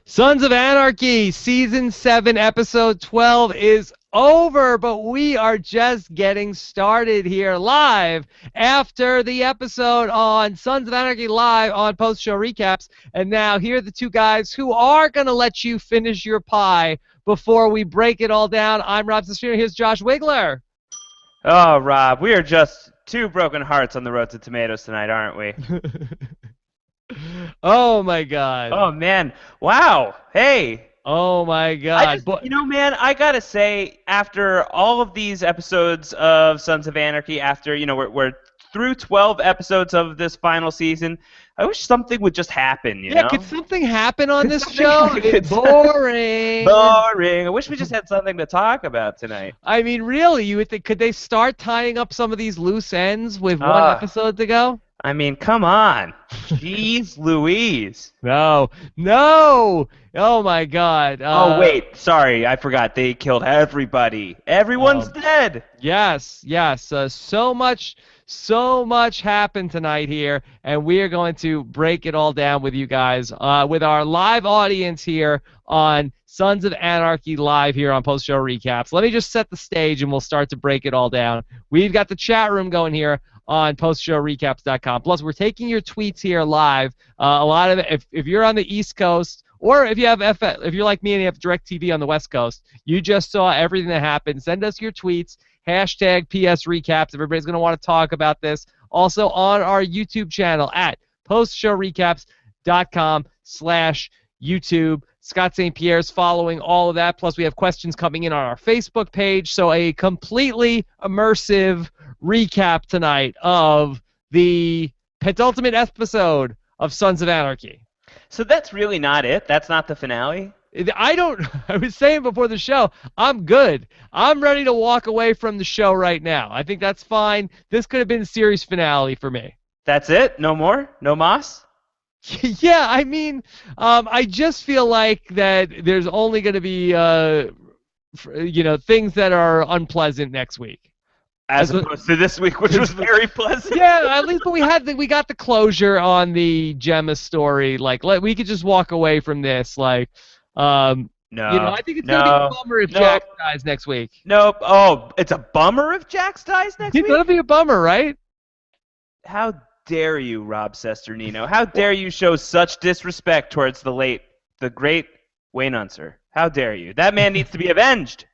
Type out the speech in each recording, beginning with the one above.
Sons of Anarchy, Season 7, Episode 12 is over, but we are just getting started here live after the episode on Sons of Anarchy Live on post-show recaps. And now here are the two guys who are going to let you finish your pie before we break it all down. I'm Rob Cesternino. Here's Josh Wigler. Oh, Rob, we are just two broken hearts on the road to tomatoes tonight, aren't we? Oh, my God. Oh, man. Wow. Hey. Oh, my God. Man, I got to say, after all of these episodes of Sons of Anarchy, after, we're through 12 episodes of this final season, I wish something would just happen, you know? Could something happen on this show? It's boring. Boring. I wish we just had something to talk about tonight. I mean, really, you would think, could they start tying up some of these loose ends with one episode to go? I mean, come on. Jeez Louise. No. Oh, my God. Oh, wait. Sorry, I forgot. They killed everybody. Everyone's dead. Yes. So much happened tonight here, and we are going to break it all down with you guys, with our live audience here on Sons of Anarchy Live here on Post Show Recaps. Let me just set the stage, and we'll start to break it all down. We've got the chat room going here on postshowrecaps.com. Plus, we're taking your tweets here live. A lot of it, if you're on the East Coast, or if you have if you're like me and you have DirecTV on the West Coast, you just saw everything that happened. Send us your tweets. Hashtag PS Recaps. Everybody's going to want to talk about this. Also on our YouTube channel at postshowrecaps.com/YouTube. Scott St. Pierre's following all of that. Plus, we have questions coming in on our Facebook page. So a completely immersive recap tonight of the penultimate episode of Sons of Anarchy. So that's really not it? That's not the finale? I was saying before the show, I'm good. I'm ready to walk away from the show right now. I think that's fine. This could have been the series finale for me. That's it? No more? No mas? Yeah, I mean, I just feel like that there's only going to be, things that are unpleasant next week. As opposed to this week, which was very pleasant. Yeah, at least, but we got the closure on the Gemma story. Like, we could just walk away from this. Like, I think it's gonna be a bummer if Jax dies next week. Nope. Oh, it's a bummer if Jax dies next week? It's gonna be a bummer, right? How dare you, Rob Cesternino? How dare you show such disrespect towards the great Wayne Unser? How dare you? That man needs to be avenged.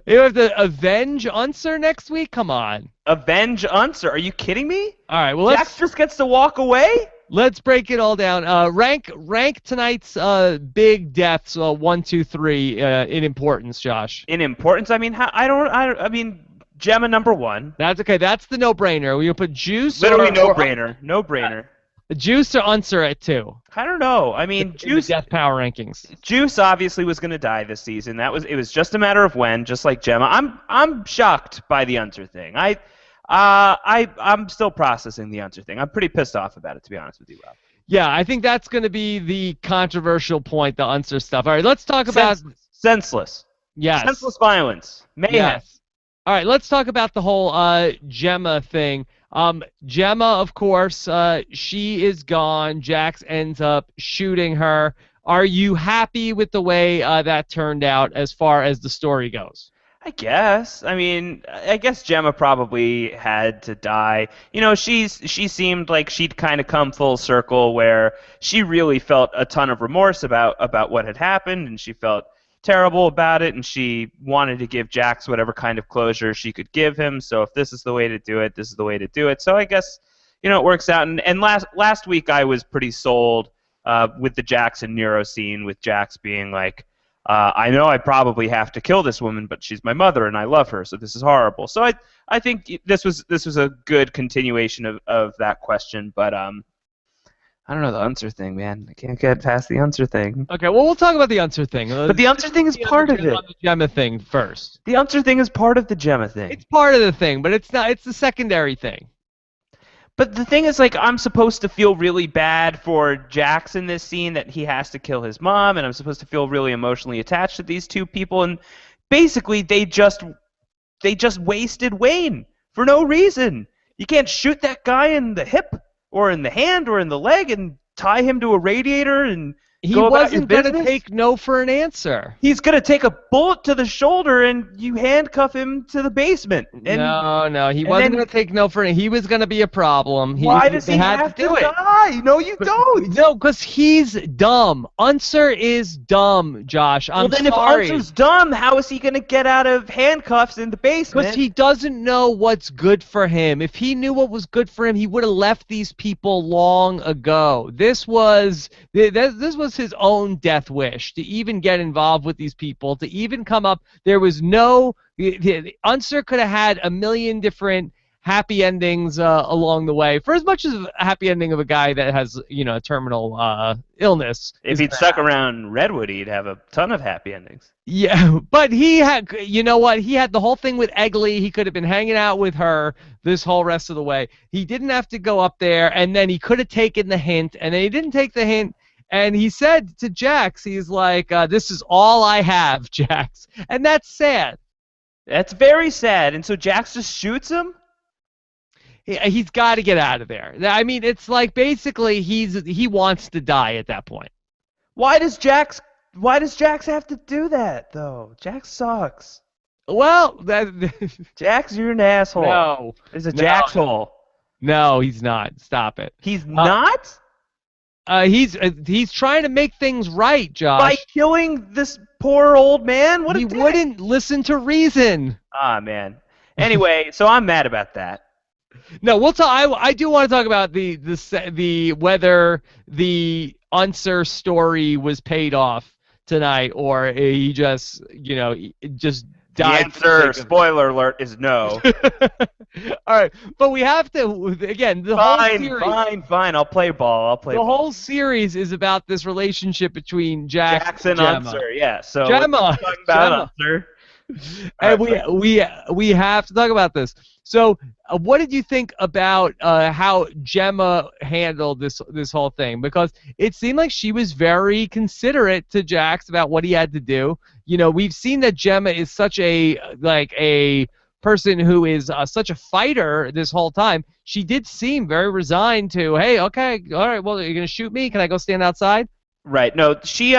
You have to avenge Unser next week? Come on. Avenge Unser? Are you kidding me? All right, well, Jax just gets to walk away? Let's break it all down. Rank tonight's big deaths 1, 2, 3 in importance, Josh. In importance? I mean, I mean, Gemma number 1. That's okay. That's the no-brainer. We put Juice. Literally no-brainer. No-brainer. Juice or Unser at 2? I don't know. I mean, Juice. The death power rankings. Juice obviously was going to die this season. It was just a matter of when, just like Gemma. I'm shocked by the Unser thing. I'm still processing the Unser thing. I'm pretty pissed off about it, to be honest with you, Rob. Yeah, I think that's going to be the controversial point, the Unser stuff. All right, let's talk about senseless. Yes. Senseless violence. Mayhem. Yes. All right, let's talk about the whole Gemma thing. Gemma, of course, she is gone. Jax ends up shooting her. Are you happy with the way that turned out as far as the story goes? I guess. I mean, I guess Gemma probably had to die. She seemed like she'd kind of come full circle where she really felt a ton of remorse about what had happened, and she felt terrible about it, and she wanted to give Jax whatever kind of closure she could give him. So if this is the way to do it, this is the way to do it. So I guess, it works out. And last week I was pretty sold with the Jax and Nero scene, with Jax being like, I know I probably have to kill this woman, but she's my mother and I love her, so this is horrible. So I think this was a good continuation of that question, but I don't know, the Unser thing, man. I can't get past the Unser thing. Okay, well, we'll talk about the Unser thing. But the Unser thing is part of it. The Gemma thing first. The Unser thing is part of the Gemma thing. It's part of the thing, but it's not. It's the secondary thing. But the thing is, like, I'm supposed to feel really bad for Jax in this scene, that he has to kill his mom, and I'm supposed to feel really emotionally attached to these two people, and basically they just wasted Wayne for no reason. You can't shoot that guy in the hip or in the hand or in the leg and tie him to a radiator and He Go about your wasn't going to business? take no for an answer. He's going to take a bullet to the shoulder and you handcuff him to the basement. No, he And wasn't then going to take no for an answer. He was going to be a problem. why does They he had to have to do it. die? No, you don't. No, because he's dumb. Unser is dumb, Josh. I'm Well, then sorry. if Unser's dumb, how is he going to get out of handcuffs in the basement? Because he doesn't know what's good for him. If he knew what was good for him, he would have left these people long ago. This was his own death wish, to even get involved with these people, to even come up. There was no... Unser could have had a million different happy endings along the way, for as much as a happy ending of a guy that has, a terminal illness. If he'd stuck around Redwood, he'd have a ton of happy endings. Yeah, but he had, you know what? He had the whole thing with Egley. He could have been hanging out with her this whole rest of the way. He didn't have to go up there, and then he could have taken the hint, and then he didn't take the hint. And he said to Jax, he's like, this is all I have, Jax. And that's sad. That's very sad. And so Jax just shoots him? He's got to get out of there. I mean, it's like basically he wants to die at that point. Why does Jax have to do that, though? Jax sucks. Well, Jax, you're an asshole. No. There's a Jax hole. No, he's not. Stop it. He's not? He's trying to make things right, Josh. By killing this poor old man? What a dick. He wouldn't listen to reason. Ah, man. Anyway, so I'm mad about that. No, we'll talk. I do want to talk about the whether the Unser story was paid off tonight, or he just just died. The answer, spoiler alert, is no. All right, but we have to again. Whole series, fine. I'll play ball. The whole series is about this relationship between Jax and Gemma. Unser. Yeah. So Gemma. Talking about Unser. And we have to talk about this. So, what did you think about how Gemma handled this whole thing? Because it seemed like she was very considerate to Jax about what he had to do. We've seen that Gemma is such a person who is such a fighter this whole time. She did seem very resigned to, hey, okay, all right, well, you're gonna shoot me? Can I go stand outside? Right. No, she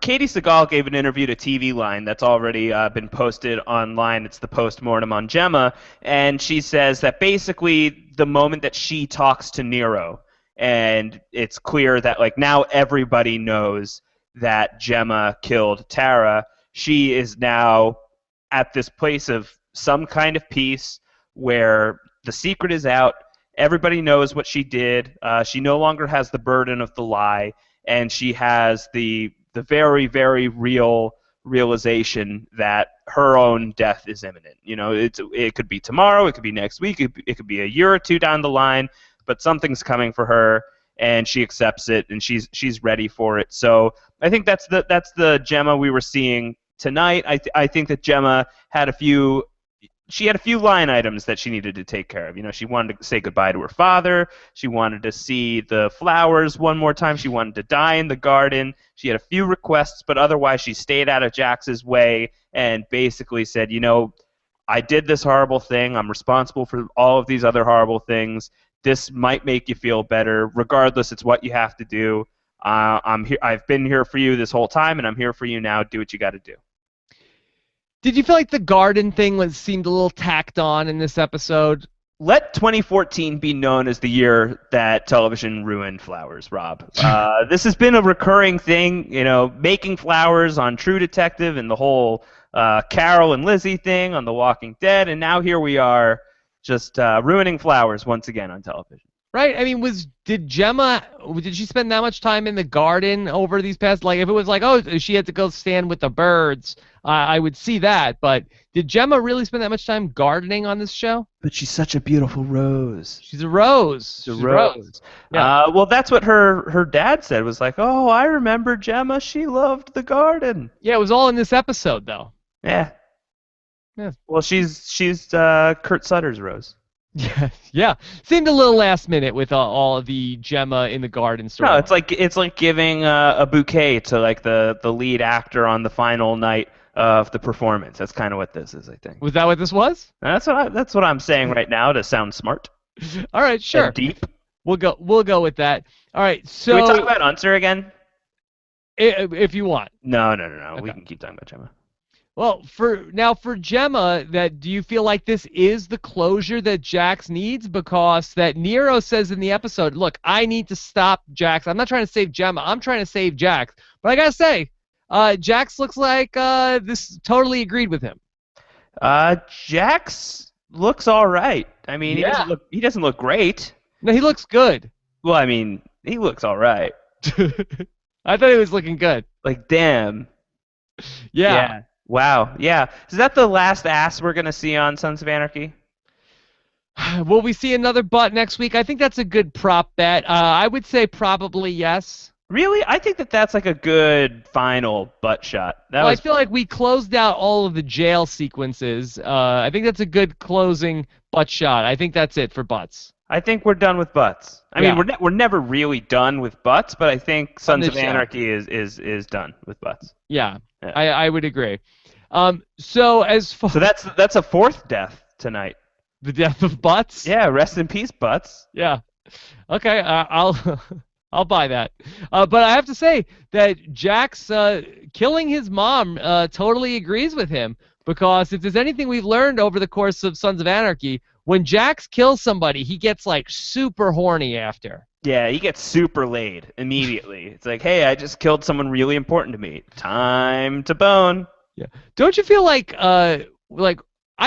Katie Seagal gave an interview to TV Line that's already been posted online. It's the post-mortem on Gemma, and she says that basically the moment that she talks to Nero, and it's clear that now everybody knows that Gemma killed Tara, she is now at this place of some kind of peace where the secret is out. Everybody knows what she did. She no longer has the burden of the lie. And she has the very, very real realization that her own death is imminent. It could be tomorrow, it could be next week, it could be a year or two down the line, but something's coming for her, and she accepts it, and she's ready for it. So I think that's the Gemma we were seeing tonight. I think that Gemma had a few line items that she needed to take care of. She wanted to say goodbye to her father. She wanted to see the flowers one more time. She wanted to die in the garden. She had a few requests, but otherwise she stayed out of Jax's way and basically said, I did this horrible thing. I'm responsible for all of these other horrible things. This might make you feel better. Regardless, it's what you have to do. I'm here. I've been here for you this whole time, and I'm here for you now. Do what you got to do. Did you feel like the garden thing seemed a little tacked on in this episode? Let 2014 be known as the year that television ruined flowers, Rob. This has been a recurring thing, making flowers on True Detective and the whole Carol and Lizzie thing on The Walking Dead, and now here we are just ruining flowers once again on television. Right? I mean, did she spend that much time in the garden over these past, if it was she had to go stand with the birds, I would see that, but did Gemma really spend that much time gardening on this show? But she's such a beautiful rose. She's a rose. She's a rose. Yeah. Well, that's what her dad said, was oh, I remember Gemma, she loved the garden. Yeah, it was all in this episode, though. Yeah. Yeah. Well, she's Kurt Sutter's rose. Yeah. Seemed a little last minute with all of the Gemma in the garden story. No, it's like giving a bouquet to the lead actor on the final night of the performance. That's kind of what this is, I think. Was that what this was? That's what I'm saying right now to sound smart. All right, sure. And deep. We'll go with that. All right, so can we talk about Unser again? if you want. No. We Okay. can keep talking about Gemma. Well, for Gemma, do you feel like this is the closure that Jax needs? Because that Nero says in the episode, look, I need to stop Jax. I'm not trying to save Gemma. I'm trying to save Jax. But I gotta say, Jax looks like this totally agreed with him. Jax looks all right. I mean, Yeah. he doesn't look great. No, he looks good. Well, I mean, he looks all right. I thought he was looking good. Like, damn. Yeah. Yeah. Wow. Yeah. Is that the last ass we're gonna see on Sons of Anarchy? Will we see another butt next week? I think that's a good prop bet. I would say probably yes. Really? I think that's like a good final butt shot. I feel like we closed out all of the jail sequences. I think that's a good closing butt shot. I think that's it for butts. I think we're done with butts. I mean, we're never really done with butts, but I think Sons of Anarchy is done with butts. Yeah. I would agree. So as far so that's a fourth death tonight. The death of butts? Yeah, rest in peace, butts. Yeah. Okay, I'll buy that. But I have to say that Jax killing his mom totally agrees with him, because if there's anything we've learned over the course of Sons of Anarchy, when Jax kills somebody, he gets like super horny after. Yeah, he gets super laid immediately. It's like, hey, I just killed someone really important to me. Time to bone. Yeah. Don't you feel like I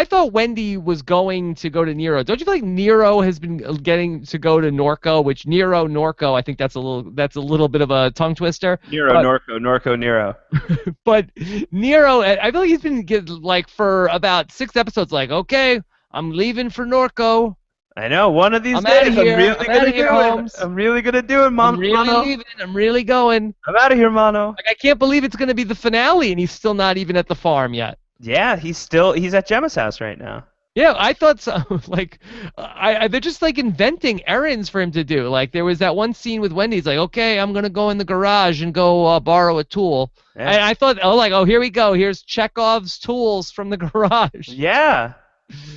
thought Wendy was going to go to Nero. Don't you feel like Nero has been getting to go to Norco? Which Norco, I think that's a little bit of a tongue twister. Norco, Nero. But Nero, I feel like he's been like for about 6 episodes. Like, okay, I'm leaving for Norco. I know. One of these days, I'm really gonna do it. I'm really gonna do it, Mom. I'm really leaving. I'm really going. I'm out of here, Mono. Like, I can't believe it's gonna be the finale, and he's still not even at the farm yet. Yeah, he's at Gemma's house right now. Yeah, I thought so. Like, they're just like inventing errands for him to do. Like, there was that one scene with Wendy. He's like, okay, I'm gonna go in the garage and go borrow a tool. Yeah. And I thought, here we go. Here's Chekhov's tools from the garage. Yeah.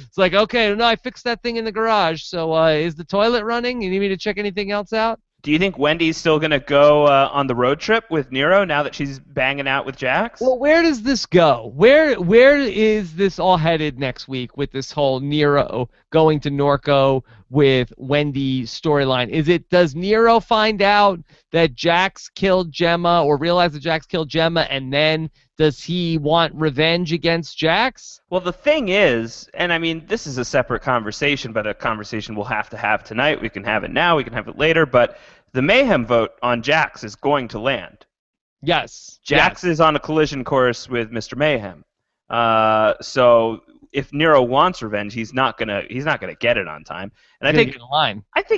It's like, okay, no, I fixed that thing in the garage. So, is the toilet running? You need me to check anything else out? Do you think Wendy's still going to go on the road trip with Nero now that she's banging out with Jax? Well, where does this go? Where is this all headed next week with this whole Nero going to Norco with Wendy storyline? Does Nero find out that Jax killed Gemma, or realize that Jax killed Gemma, and then does he want revenge against Jax? Well, the thing is, and I mean, this is a separate conversation, but a conversation we'll have to have tonight. We can have it now, we can have it later, but the mayhem vote on Jax is going to land. Yes. Jax is on a collision course with Mr. Mayhem. So if Nero wants revenge, he's not gonna get it on time. And I think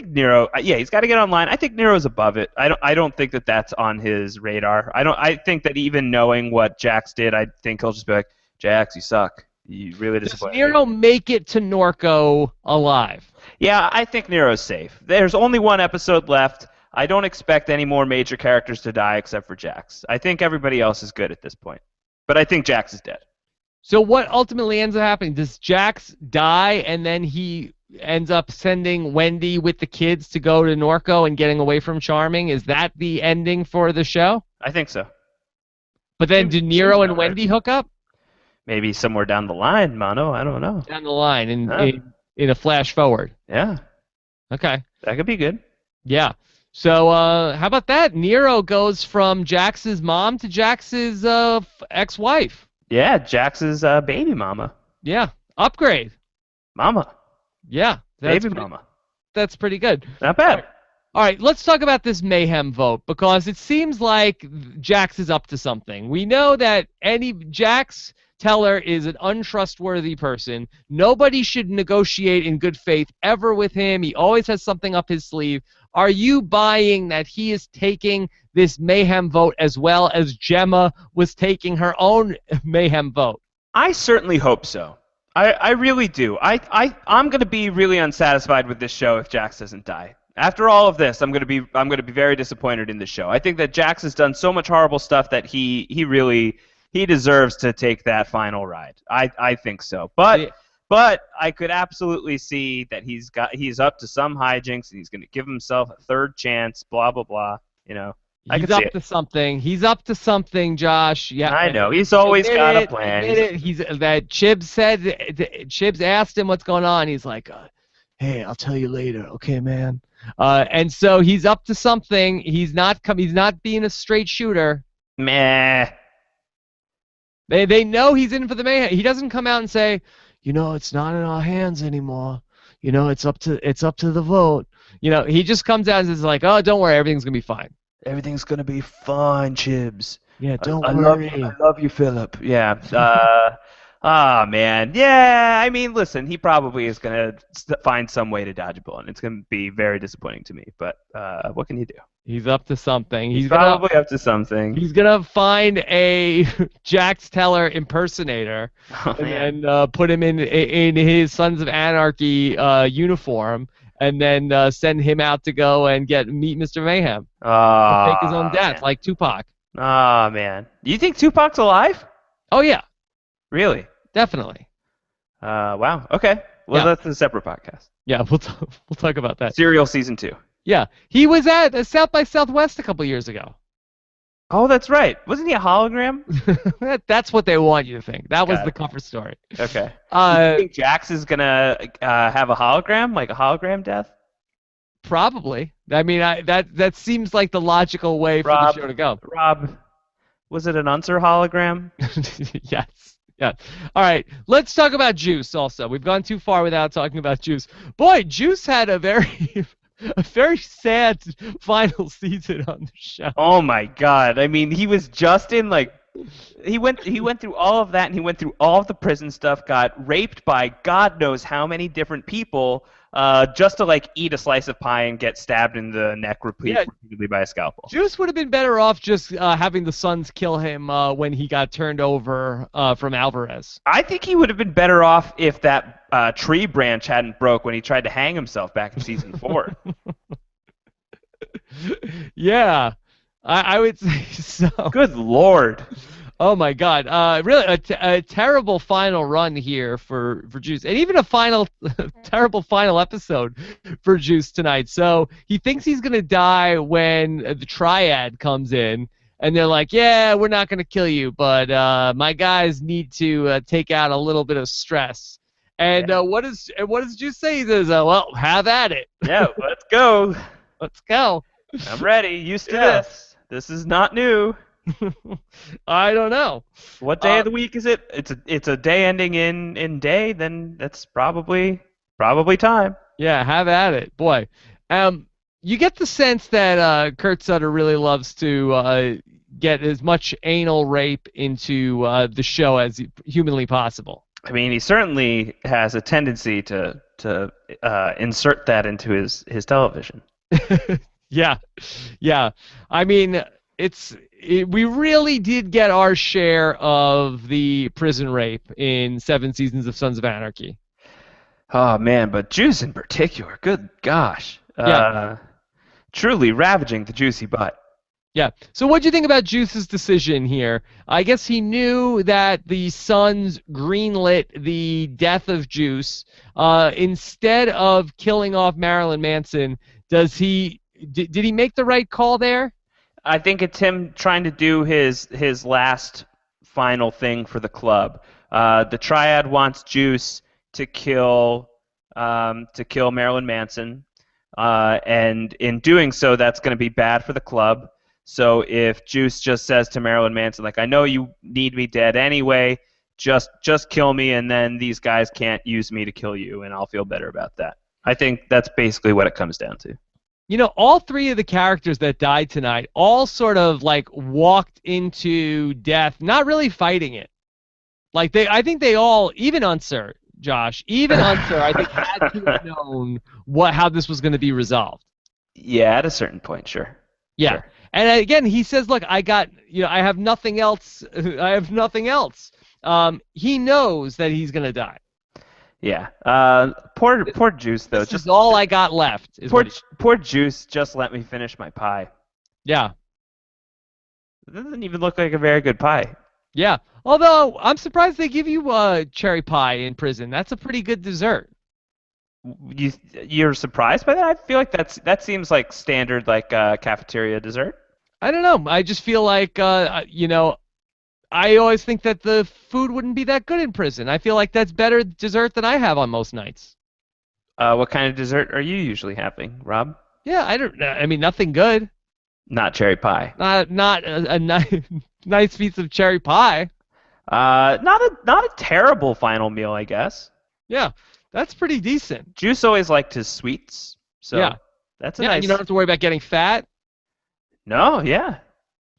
Nero, he's got to get online. I think Nero's above it. I don't think that's on his radar. I think that even knowing what Jax did, I think he'll just be like, Jax, you suck. You really disappointed. Does Nero make it to Norco alive? Yeah, I think Nero's safe. There's only one episode left. I don't expect any more major characters to die except for Jax. I think everybody else is good at this point. But I think Jax is dead. So what ultimately ends up happening? Does Jax die, and then he ends up sending Wendy with the kids to go to Norco and getting away from Charming? Is that the ending for the show? I think so. But then do Nero and Wendy hook up? Maybe somewhere down the line, Mano. I don't know. Down the line, in a flash forward. Yeah. Okay. That could be good. Yeah. So how about that? Nero goes from Jax's mom to Jax's ex-wife. Yeah, Jax's baby mama. Yeah. Upgrade. Mama. Yeah. Baby mama. That's pretty good. Not bad. All right, let's talk about this mayhem vote, because it seems like Jax is up to something. We know that Jax Teller is an untrustworthy person. Nobody should negotiate in good faith ever with him. He always has something up his sleeve. Are you buying that he is taking this mayhem vote as well as Gemma was taking her own mayhem vote? I certainly hope so. I really do. I'm going to be really unsatisfied with this show if Jax doesn't die. After all of this, I'm going to be very disappointed in the show. I think that Jax has done so much horrible stuff that he deserves to take that final ride. I think so. But I could absolutely see that he's up to some hijinks and he's going to give himself a third chance, blah blah blah, you know. I He's could see up it. to something. He's up to something, Josh. Yeah, I know. He's always admit got a it. plan. Admit it. He's that Chibs asked him what's going on. He's like, "Hey, I'll tell you later, okay, man." And so he's up to something. He's not He's not being a straight shooter. Meh. They know he's in for the mayhem. He doesn't come out and say, it's not in our hands anymore. It's up to the vote. He just comes out and says like, "Oh, don't worry, everything's gonna be fine." Everything's gonna be fine, Chibs. Yeah, don't I love you. worry. I love you, Philip. Yeah. Man. Yeah. I mean, listen. He probably is gonna find some way to dodge a bullet. And it's gonna be very disappointing to me. But what can you do? He's up to something. He's probably up to something. He's gonna find a Jax Teller impersonator and then put him in his Sons of Anarchy uniform, and then send him out to go and meet Mr. Mayhem. Fake his own death, Man. like Tupac. Oh man. You think Tupac's alive? Oh yeah, Really? definitely. Wow. Okay. Well, Yeah. that's a separate podcast. Yeah, we'll talk about that. Serial season 2. Yeah, he was at South by Southwest a couple years ago. Oh, that's right. Wasn't he a hologram? That's what they want you to think. That was Got the it. cover story. Okay. You think Jax is gonna have a hologram, like a hologram death? Probably. I mean, that seems like the logical way for the show to go. Rob, was it an Unser hologram? Yes. Yeah. All right. Let's talk about Juice also. We've gone too far without talking about Juice. Boy, Juice had a very sad final season on the show. Oh my God! I mean, he was just in he went through all of that, and he went through all of the prison stuff. Got raped by God knows how many different people, just to eat a slice of pie and get stabbed in the neck repeatedly by a scalpel. Juice would have been better off just having the Sons kill him when he got turned over from Alvarez. I think he would have been better off if that tree branch hadn't broke when he tried to hang himself back in season 4. Yeah, I would say so. Good Lord. Oh my God! Really, a terrible final run here for Juice, and even a terrible final episode for Juice tonight. So he thinks he's gonna die when the Triad comes in, and they're like, "Yeah, we're not gonna kill you, but my guys need to take out a little bit of stress." And what does Juice say? He says, "Well, have at it." Yeah, let's go. Let's go. I'm ready. Used to this. This is not new. I don't know. What day of the week is it? It's a day ending in day. Then that's probably time. Yeah, have at it, boy. You get the sense that Kurt Sutter really loves to get as much anal rape into the show as humanly possible. I mean, he certainly has a tendency to insert that into his television. Yeah. I mean, we really did get our share of the prison rape in 7 seasons of Sons of Anarchy. Oh man, but Juice in particular, good gosh. Truly ravaging the juicy butt. Yeah. So what do you think about Juice's decision here? I guess he knew that the Sons greenlit the death of Juice. Instead of killing off Marilyn Manson, did he make the right call there? I think it's him trying to do his last final thing for the club. The Triad wants Juice to kill Marilyn Manson, and in doing so, that's going to be bad for the club. So if Juice just says to Marilyn Manson, like, I know you need me dead anyway, just kill me, and then these guys can't use me to kill you, and I'll feel better about that. I think that's basically what it comes down to. You know, all 3 of the characters that died tonight all sort of walked into death, not really fighting it. I think they all, even Unser, Josh, I think had to have known how this was going to be resolved. Yeah, at a certain point, sure. Yeah. Sure. And again, he says, look, I have nothing else. I have nothing else. He knows that he's going to die. Yeah. Poor Juice, though. This is all I got left. Poor Juice, just let me finish my pie. Yeah. It doesn't even look like a very good pie. Yeah. Although, I'm surprised they give you cherry pie in prison. That's a pretty good dessert. You're surprised by that? I feel like that seems like standard cafeteria dessert. I don't know. I just feel like, I always think that the food wouldn't be that good in prison. I feel like that's better dessert than I have on most nights. What kind of dessert are you usually having, Rob? Yeah, I mean, nothing good. Not cherry pie. Not a nice, nice piece of cherry pie. Not a terrible final meal, I guess. Yeah, that's pretty decent. Juice always liked his sweets, so Yeah, that's a yeah. You don't nice. have to worry about getting fat. No, yeah.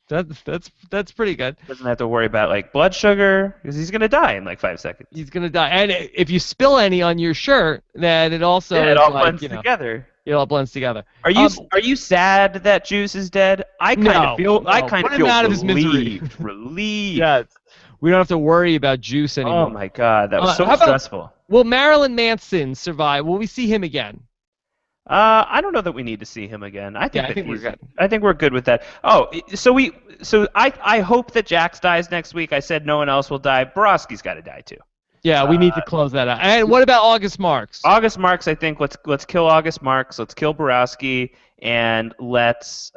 That's pretty good. Doesn't have to worry about like blood sugar because he's gonna die in like 5 seconds. He's gonna die, and if you spill any on your shirt, then it also Yeah, it is all like blends together. it all blends together. Are you sad that Juice is dead? No, I no. kind Put of him feel out of his misery. relieved. Relieved. Yeah, we don't have to worry about Juice Oh anymore. my God, that was so How about stressful. will Marilyn Manson survive? Will we see him again? I don't know that we need to see him again. Yeah, I think we're good. I think we're good with that. Oh, so I hope that Jax dies next week. I said no one else will die. Borowski's got to die too. Yeah, we need to close that out. And what about August Marks? August Marks, I think let's kill August Marks. Let's kill Borowski and let's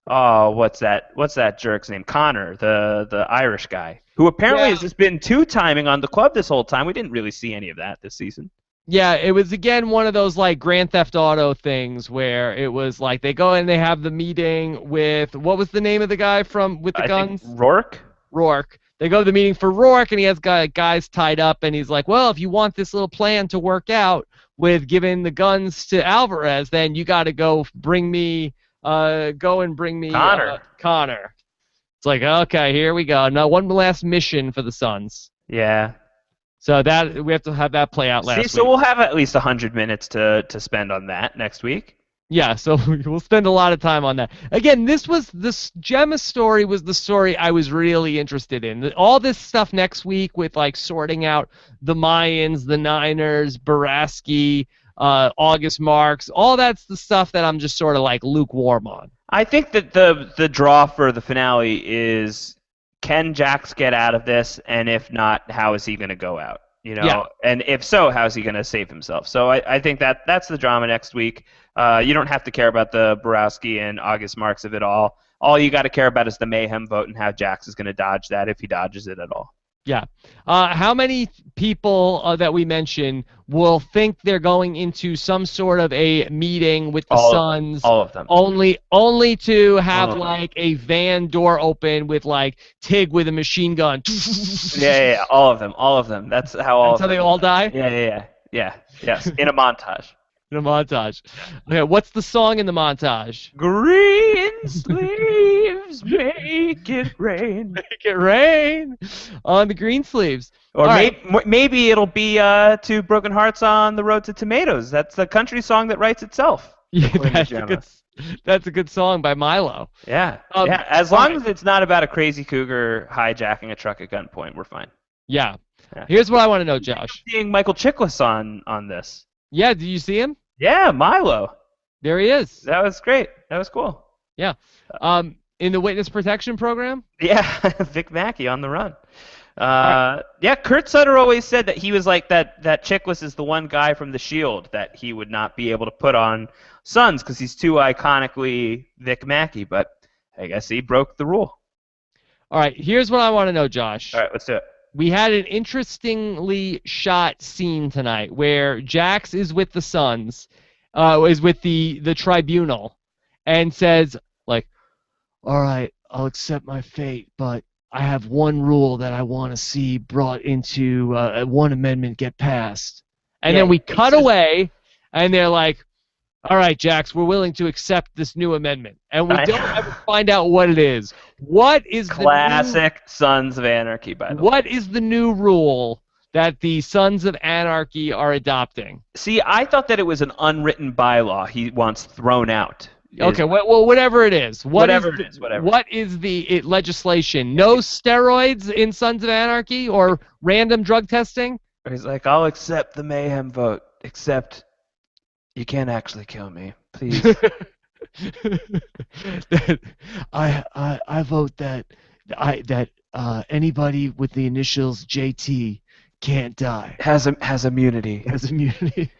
what's that jerk's name? Connor, the Irish guy, who apparently has just been two-timing on the club this whole time. We didn't really see any of that this season. Yeah, it was again one of those like Grand Theft Auto things where it was like they go and they have the meeting with what was the name of the guy with the guns? Think Rourke. Rourke. They go to the meeting for Rourke, and he has guys tied up, and he's like, well, if you want this little plan to work out with giving the guns to Alvarez, then you got to go bring me Connor. Connor. It's like, okay, here we go. Now one last mission for the Suns. Yeah. So that we have to have that play out last week. So we'll have at least 100 minutes to spend on that next week. Yeah, so we'll spend a lot of time on that. Again, this Gemma story was the story I was really interested in. All this stuff next week with like sorting out the Mayans, the Niners, Baraski, August Marks, all that's the stuff that I'm just sort of like lukewarm on. I think that the draw for the finale is, can Jax get out of this, and if not, how is he going to go out? And if so, how is he going to save himself? So I think that's the drama next week. You don't have to care about the Borowski and August Marks of it all. All you got to care about is the mayhem vote and how Jax is going to dodge that, if he dodges it at all. Yeah. How many people that we mentioned will think they're going into some sort of a meeting with the Suns? All of them. Only to have like a van door open with like Tig with a machine gun. Yeah. All of them. That's how all. That's how they all die. Yeah. Yes. In a montage. In a montage. Okay, what's the song in the montage? Green sleeves make it rain. Make it rain on the green sleeves. Or maybe it'll be to Broken Hearts on the Road to Tomatoes. That's the country song that writes itself. Yeah, that's a good song by Milo. Yeah. As long as it's not about a crazy cougar hijacking a truck at gunpoint, we're fine. Yeah. Here's what I want to know, Josh. Seeing Michael Chiklis on this. Yeah, did you see him? Yeah, Milo. There he is. That was great. That was cool. Yeah. In the witness protection program? Yeah, Vic Mackey on the run. Yeah, Kurt Sutter always said that he was like that Chiklis is the one guy from The Shield that he would not be able to put on Suns because he's too iconically Vic Mackey, but I guess he broke the rule. All right, here's what I want to know, Josh. All right, let's do it. We had an interestingly shot scene tonight where Jax is with the Suns, is with the tribunal, and says, like, all right, I'll accept my fate, but I have one rule that I want to see brought into one amendment get passed. And then we cut away, and they're like, all right, Jax, we're willing to accept this new amendment. And we don't ever find out what it is. What is classic Sons of Anarchy, by the way. What is the new rule that the Sons of Anarchy are adopting? See, I thought that it was an unwritten bylaw he wants thrown out. Okay, well, whatever it is. Whatever. What is the legislation? No steroids in Sons of Anarchy or random drug testing? He's like, I'll accept the mayhem vote, except you can't actually kill me, please. I vote that anybody with the initials JT can't die. Has immunity. Has immunity.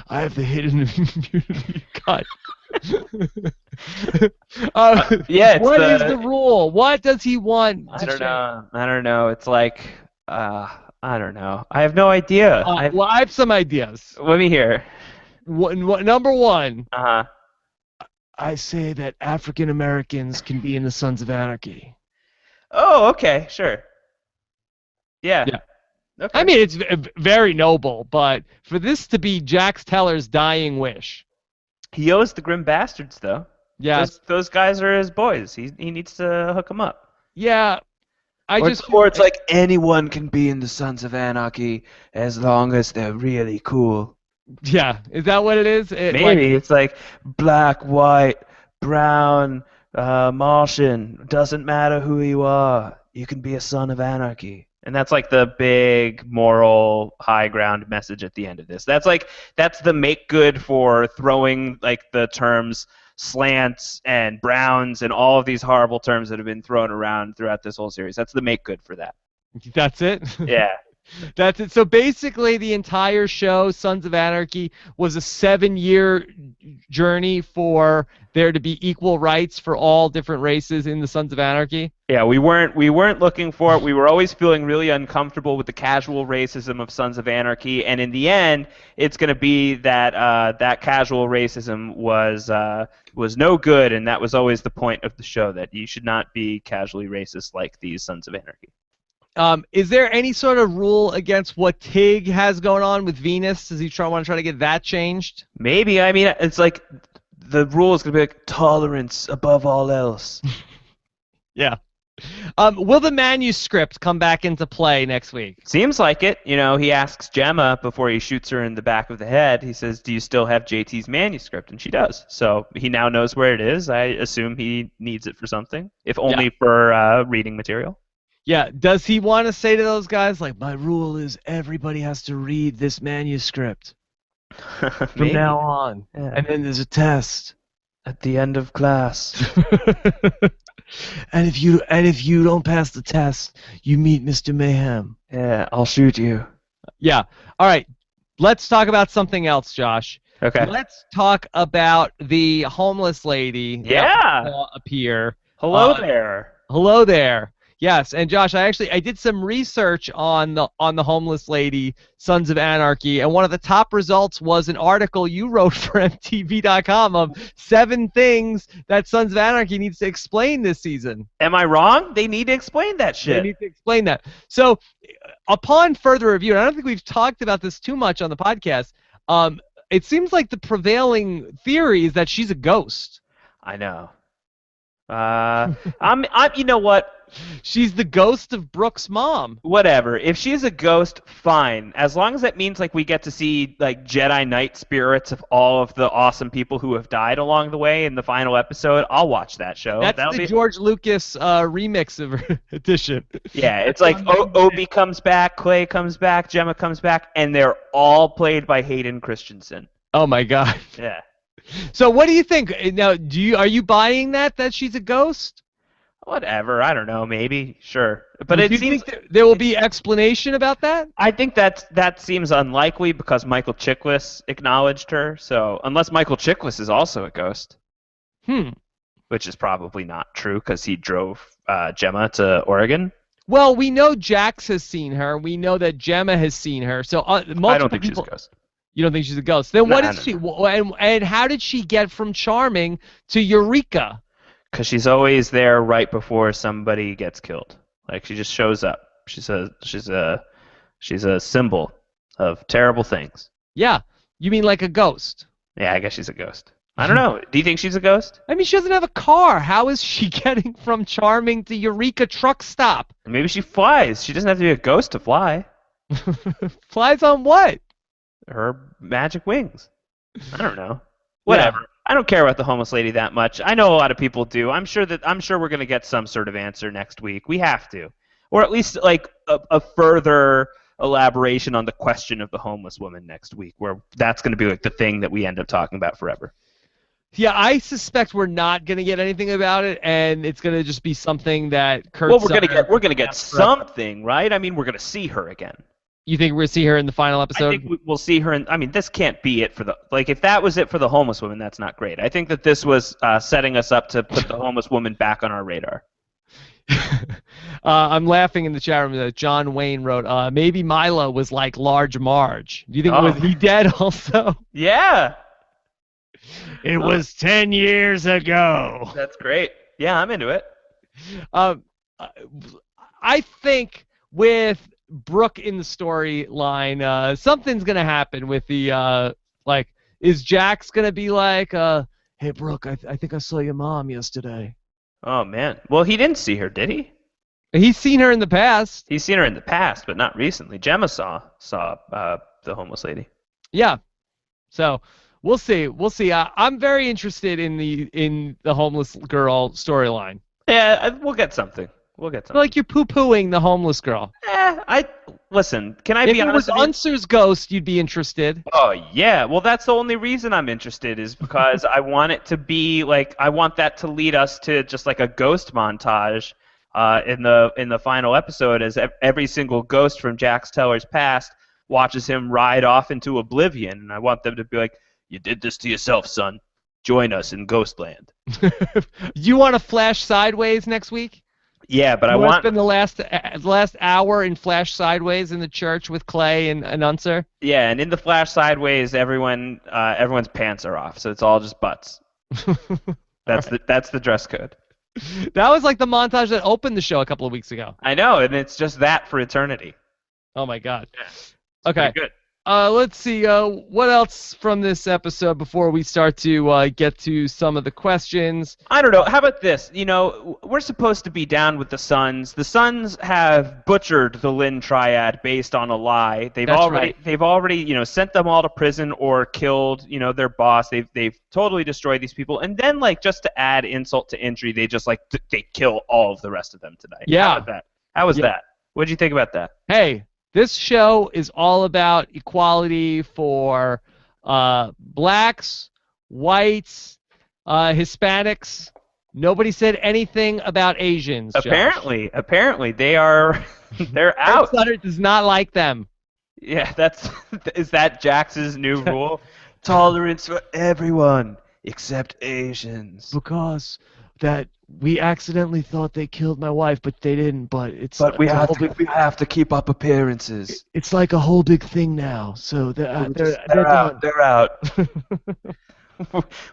I have the hidden immunity cut. Yeah, it's What is the rule? What does he want I to don't change? know. I don't know. It's like, I don't know. I have no idea. Well, I have some ideas. Let me hear. Number one, Uh-huh. I say that African Americans can be in the Sons of Anarchy. Oh, okay, sure. Yeah. Yeah. I Okay. mean, it's very noble, but for this to be Jax Teller's dying wish. He owes the Grim Bastards, though. Yes. Those guys are his boys. He needs to hook them up. Yeah, I Or, just feel or it's like anyone can be in the Sons of Anarchy as long as they're really cool. yeah, is that what it is? Maybe it's like black, white, brown, Martian. Doesn't matter who you are. You can be a Son of Anarchy. And that's like the big moral high ground message at the end of this. That's the make good for throwing like the terms slants and browns and all of these horrible terms that have been thrown around throughout this whole series. That's the make good for that. That's it? Yeah. That's it. So basically, the entire show, Sons of Anarchy, was a 7-year journey for there to be equal rights for all different races in the Sons of Anarchy. Yeah, we weren't looking for it. We were always feeling really uncomfortable with the casual racism of Sons of Anarchy, and in the end, it's going to be that that casual racism was no good, and that was always the point of the show, that you should not be casually racist like these Sons of Anarchy. Is there any sort of rule against what Tig has going on with Venus? Does he want to try to get that changed? Maybe. I mean, it's like the rule is going to be like tolerance above all else. Yeah. Will the manuscript come back into play next week? Seems like it. You know, he asks Gemma before he shoots her in the back of the head. He says, "Do you still have JT's manuscript?" And she does. So he now knows where it is. I assume he needs it for something, if only for reading material. Yeah. Does he want to say to those guys, like, my rule is everybody has to read this manuscript from now on, Yeah. and then there's a test At the end of class. and if you don't pass the test, you meet Mr. Mayhem. Yeah, I'll shoot you. Yeah. All right. Let's talk about something else, Josh. Okay. Let's talk about the homeless lady that we saw appear. Hello there. Hello there. Yes, and Josh, I did some research on the homeless lady, Sons of Anarchy, and one of the top results was an article you wrote for MTV.com of 7 things that Sons of Anarchy needs to explain this season. Am I wrong? They need to explain that shit. They need to explain that. So, upon further review, and I don't think we've talked about this too much on the podcast, it seems like the prevailing theory is that she's a ghost. I know. I'm. You know what? She's the ghost of Brooke's mom. Whatever. If she's a ghost, fine. As long as that means like we get to see like Jedi Knight spirits of all of the awesome people who have died along the way in the final episode, I'll watch that show. That's the George Lucas remix of edition. Yeah, it's like Obi comes back, Clay comes back, Gemma comes back, and they're all played by Hayden Christensen. Oh my God. Yeah. So what do you think? Now, are you buying that she's a ghost? Whatever. I don't know. Maybe. Sure. But do it you seems think there will be explanation about that? I think that seems unlikely because Michael Chiklis acknowledged her. So unless Michael Chiklis is also a ghost, which is probably not true because he drove Gemma to Oregon. Well, we know Jax has seen her. We know that Gemma has seen her. So I don't think she's a ghost. You don't think she's a ghost? Then what is she? And how did she get from Charming to Eureka? Because she's always there right before somebody gets killed. Like she just shows up. She's a symbol of terrible things. Yeah, you mean like a ghost? Yeah, I guess she's a ghost. I don't know. Do you think she's a ghost? I mean, she doesn't have a car. How is she getting from Charming to Eureka truck stop? Maybe she flies. She doesn't have to be a ghost to fly. Flies on what? Her magic wings. I don't know. Whatever. Yeah. I don't care about the homeless lady that much. I know a lot of people do. I'm sure we're going to get some sort of answer next week. We have to. Or at least like a further elaboration on the question of the homeless woman next week, where that's going to be like the thing that we end up talking about forever. Yeah, I suspect we're not going to get anything about it, and it's going to just be something that Kurt. Well, we're going to get something, right? I mean, we're going to see her again. You think we're gonna see her in the final I episode? think we'll see her in. I mean, this can't be it for the like. If that was it for the homeless woman, that's not great. I think that this was setting us up to put the homeless woman back on our radar. I'm laughing in the chat room that John Wayne wrote, maybe Milo was like Large Marge. Do you think was he dead also? Yeah. It was 10 years ago. That's great. Yeah, I'm into it. Um, I think with Brooke in the storyline, something's gonna happen with the like. Is Jax gonna be like, hey Brooke, I think I saw your mom yesterday. Oh man. Well, he didn't see her, did he? He's seen her in the past. He's seen her in the past, but not recently. Gemma saw the homeless lady. Yeah. So we'll see. We'll see. I'm very interested in the homeless girl storyline. Yeah, we'll get something. We'll get something. Like you're poo-pooing the homeless girl. Listen. Can I If be it was honest with you? Unser's ghost, you'd be interested. Oh yeah. Well, that's the only reason I'm interested is because I want it to be like I want that to lead us to just like a ghost montage in the final episode as every single ghost from Jax Teller's past watches him ride off into oblivion, and I want them to be like, "You did this to yourself, son. Join us in Ghostland." You want to flash sideways next week? Yeah, but I I want to want. spend the last hour in flash sideways in the church with Clay and Unser. Yeah, and in the flash sideways, everyone's pants are off, so it's all just butts. That's the dress code. That was like the montage that opened the show a couple of weeks ago. I know, and it's just that for eternity. Oh my God. Yeah. Okay. Pretty good. Let's see. What else from this episode before we start to get to some of the questions? I don't know. How about this? You know, we're supposed to be down with the Sons. The Sons have butchered the Lin Triad based on a lie. They've already sent them all to prison or killed, their boss. They've totally destroyed these people. And then like just to add insult to injury, they just like they kill all of the rest of them tonight. Yeah. How was that? What did you think about that? Hey, this show is all about equality for blacks, whites, Hispanics. Nobody said anything about Asians. Josh. Apparently they are they're out. Sutter does not like them. Yeah, is that Jax's new rule? Tolerance for everyone except Asians. Because that we accidentally thought they killed my wife, but they didn't. But we have to keep up appearances. It's like a whole big thing now. So they're out. They're out.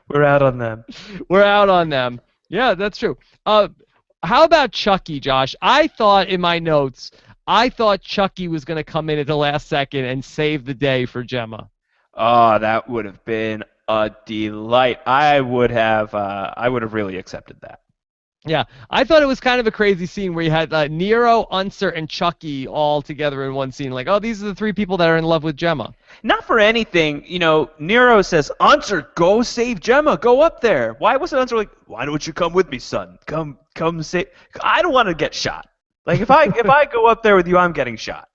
We're out on them. We're out on them. Yeah, that's true. How about Chucky, Josh? I thought in my notes, Chucky was going to come in at the last second and save the day for Gemma. Oh, that would have been a delight. I would have really accepted that. Yeah, I thought it was kind of a crazy scene where you had Nero, Unser, and Chucky all together in one scene. Like, oh, these are the three people that are in love with Gemma. Not for anything, Nero says, Unser, go save Gemma. Go up there. Why wasn't Unser like, why don't you come with me, son? Come save. I don't want to get shot. Like, if I go up there with you, I'm getting shot.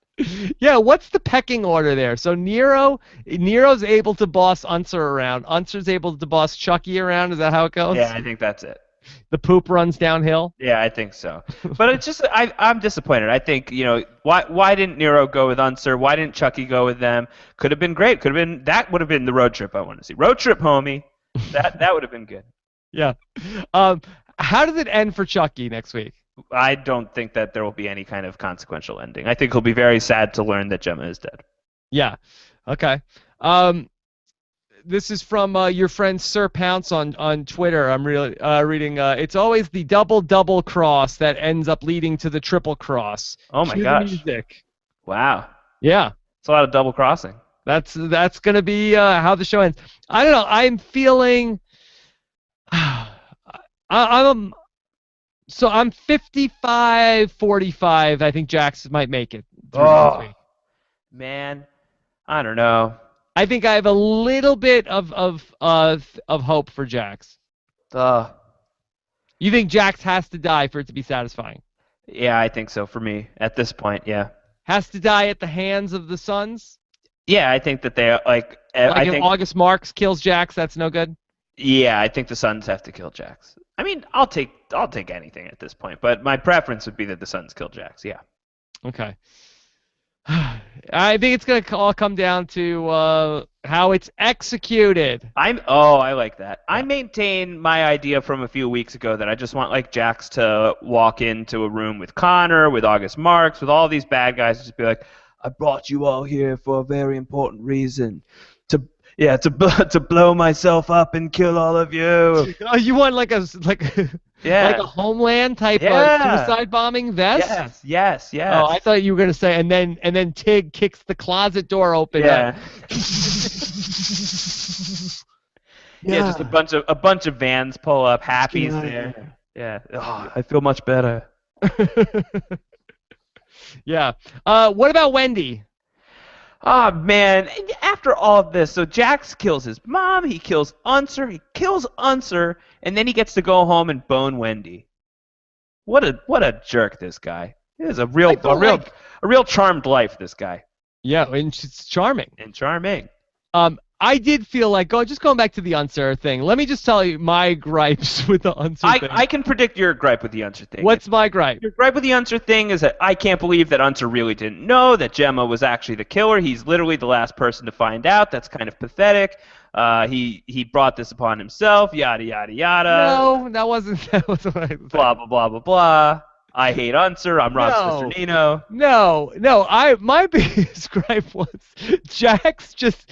Yeah, what's the pecking order there? So Nero's able to boss Unser around. Unser's able to boss Chucky around. Is that how it goes? Yeah, I think that's it. The poop runs downhill? Yeah, I think so. But it's just I'm disappointed. I think, why didn't Nero go with Unser? Why didn't Chucky go with them? Could have been great. That would have been the road trip I want to see. Road trip, homie. That would have been good. Yeah. How does it end for Chucky next week? I don't think that there will be any kind of consequential ending. I think he'll be very sad to learn that Gemma is dead. Yeah. Okay. This is from your friend Sir Pounce on Twitter. I'm really reading. It's always the double cross that ends up leading to the triple cross. Oh my Cue the gosh! music. Wow. Yeah. It's a lot of double crossing. That's gonna be how the show ends. I don't know. I'm feeling. I'm 55-45. I think Jax might make it. Oh, man. I don't know. I think I have a little bit of hope for Jax. You think Jax has to die for it to be satisfying? Yeah, I think so for me at this point. Yeah. Has to die at the hands of the Sons? Yeah, I think that they like. I think August Marks kills Jax. That's no good. Yeah, I think the Sons have to kill Jax. I mean, I'll take anything at this point, but my preference would be that the Sons kill Jax. Yeah. Okay. I think it's gonna all come down to how it's executed. I like that. Yeah. I maintain my idea from a few weeks ago that I just want like Jax to walk into a room with Connor, with August Marks, with all these bad guys, and just be like, I brought you all here for a very important reason. To blow myself up and kill all of you. Oh, you want like a yeah, like a Homeland type Yeah. suicide bombing vest? yes. Oh, I thought you were gonna say, and then Tig kicks the closet door open. Yeah. Yeah, just a bunch of vans pull up, Happy's Get out of there. here. Yeah. Oh, I feel much better. Yeah. What about Wendy? Oh man, after all of this, so Jax kills his mom, he kills Unser, and then he gets to go home and bone Wendy. What a jerk this guy. He has a real charmed life, this guy. Yeah, and she's charming. And charming. I did feel like just going back to the Unser thing. Let me just tell you my gripes with the Unser thing. I can predict your gripe with the Unser thing. What's my gripe? Your gripe with the Unser thing is that I can't believe that Unser really didn't know that Gemma was actually the killer. He's literally the last person to find out. That's kind of pathetic. He brought this upon himself. Yada yada yada. No, that wasn't what I said. Blah blah blah blah blah. I hate Unser. I'm Ron Cesternino. No. My biggest gripe was Jax just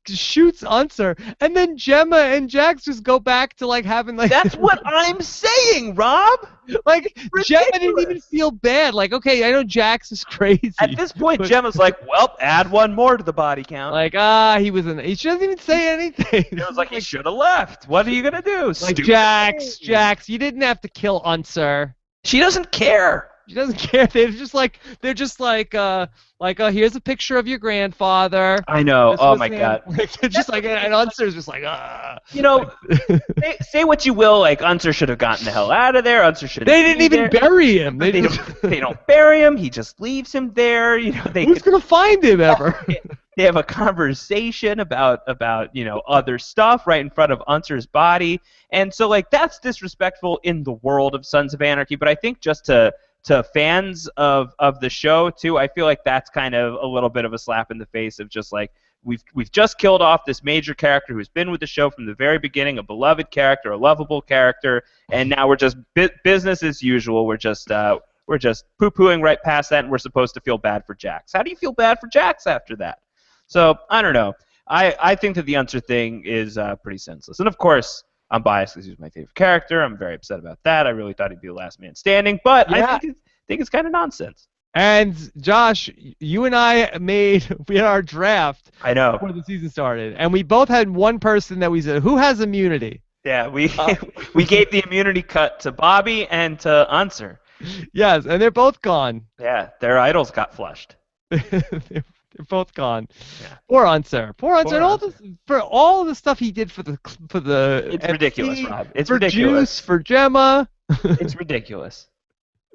shoots Unser, and then Gemma and Jax just go back to like having like. That's what I'm saying, Rob. Like Ridiculous. Gemma didn't even feel bad. Like, okay, I know Jax is crazy. At this point, but, Gemma's like, well, add one more to the body count. Like, he doesn't even say anything. It was like he should have left. What are you gonna do? Like Stupid Jax, thing. you didn't have to kill Unser. She doesn't care. She doesn't care. They're just like here's a picture of your grandfather. I know. This Oh was my him. God. Like, they're just like, and Unser's just like, You know, say what you will. Like Unser should have gotten the hell out of there. Unser should. They didn't even bury him. They don't bury him. He just leaves him there. You know, who's gonna find him ever? They have a conversation about other stuff right in front of Unser's body, and so like that's disrespectful in the world of Sons of Anarchy. But I think just to fans of the show too, I feel like that's kind of a little bit of a slap in the face of just like we've just killed off this major character who's been with the show from the very beginning, a beloved character, a lovable character, and now we're just business as usual. We're just poo-pooing right past that, and we're supposed to feel bad for Jax. How do you feel bad for Jax after that? So I don't know. I think that the Unser thing is pretty senseless, and of course I'm biased because he's my favorite character. I'm very upset about that. I really thought he'd be the last man standing, but Yeah. I think it's kind of nonsense. And Josh, you and I we had our draft I know. before the season started, and we both had one person that we said who has immunity. Yeah, we we gave the immunity cut to Bobby and to Unser. Yes, and they're both gone. Yeah, their idols got flushed. They're both gone. Yeah. Poor Unser. And all Unser. for all the stuff he did for the It's ridiculous, Rob. It's for ridiculous. Juice, for Gemma. It's ridiculous.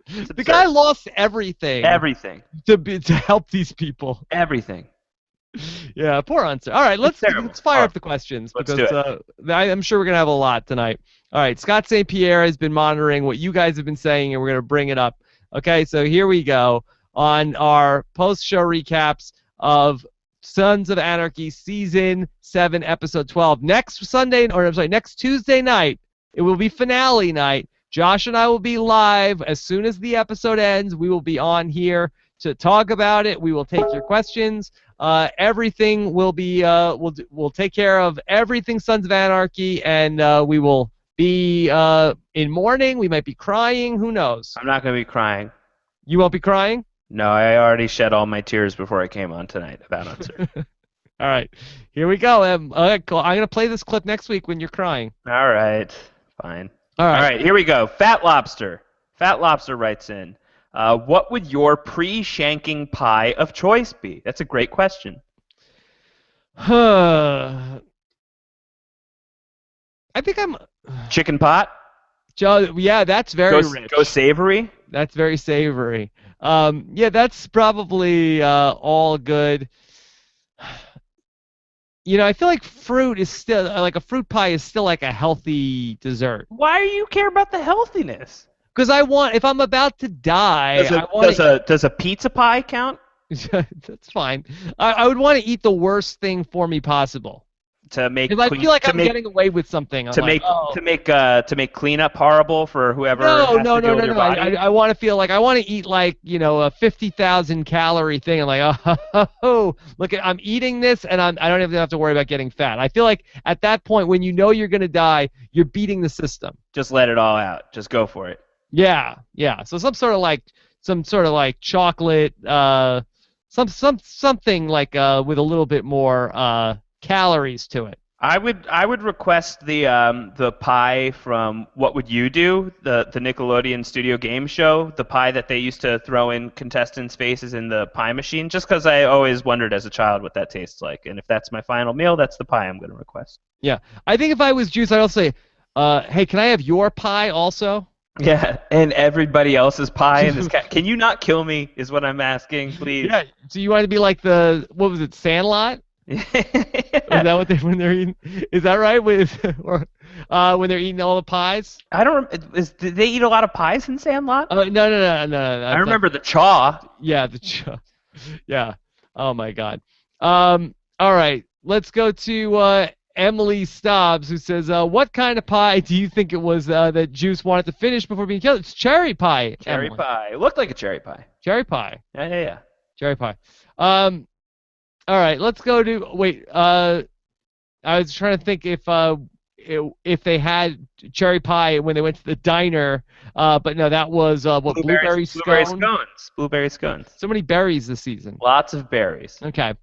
It's The guy absurd. lost everything. Everything. to help these people. Everything. Yeah, poor Unser. All right, let's terrible. fire up the questions Let's because I'm sure we're gonna have a lot tonight. All right, Scott St. Pierre has been monitoring what you guys have been saying, and we're gonna bring it up. Okay, so here we go on our post-show recaps of Sons of Anarchy Season 7, Episode 12. Next Tuesday night, it will be finale night. Josh and I will be live as soon as the episode ends. We will be on here to talk about it. We will take your questions. Everything will be we'll take care of everything Sons of Anarchy, and we will be in mourning. We might be crying. Who knows? I'm not going to be crying. You won't be crying? No, I already shed all my tears before I came on tonight about Unser. All right, here we go. I'm going to play this clip next week when you're crying. All right. Fine. All All right. right, here we go. Fat Lobster. Fat Lobster writes in, what would your pre-shanking pie of choice be? That's a great question. I think I'm... Chicken pot? Joe, yeah, that's very rich. Go savory? That's very savory. Yeah, that's probably all good. You know, I feel like fruit is still like a fruit pie is still like a healthy dessert. Why do you care about the healthiness? Because if I'm about to die, I want Does a pizza pie count? That's fine. I would want to eat the worst thing for me possible. To make Because I clean feel like to I'm make getting away with something. I'm to like, make oh, to make cleanup horrible for whoever no, has no, to no, deal with no, your no. I, body. I want to feel like I want to eat like, a 50,000 calorie thing. I'm like, oh, look I'm eating this and I don't even have to worry about getting fat. I feel like at that point when you know you're going to die, you're beating the system. Just let it all out. Just go for it. Yeah, yeah. So some sort of like chocolate, something like with a little bit more calories to it. I would request the pie from What Would You Do, the Nickelodeon studio game show, the pie that they used to throw in contestants' faces in the pie machine, just because I always wondered as a child what that tastes like. And if that's my final meal, that's the pie I'm going to request. Yeah, I think if I was Juice, I'd also say, hey, can I have your pie also? Yeah, and everybody else's pie in this cat. Can you not kill me? Is what I'm asking, please. Yeah. So you want to be like what was it, Sandlot? Is that what when they're eating? Is that right? Or when they're eating all the pies? I don't. Did they eat a lot of pies in Sandlot? No, no, no, no. I remember the chaw. Yeah, yeah. Oh my God. All right. Let's go to Emily Stobbs, who says, "What kind of pie do you think it was that Juice wanted to finish before being killed?" It's cherry pie. Cherry Emily. pie. It looked like a cherry pie. Cherry pie. Yeah, yeah, yeah. Cherry pie. All right. Let's go to wait. I was trying to think if they had cherry pie when they went to the diner, but no, that was blueberry scone. Blueberry scones. So many berries this season. Lots of berries. Okay.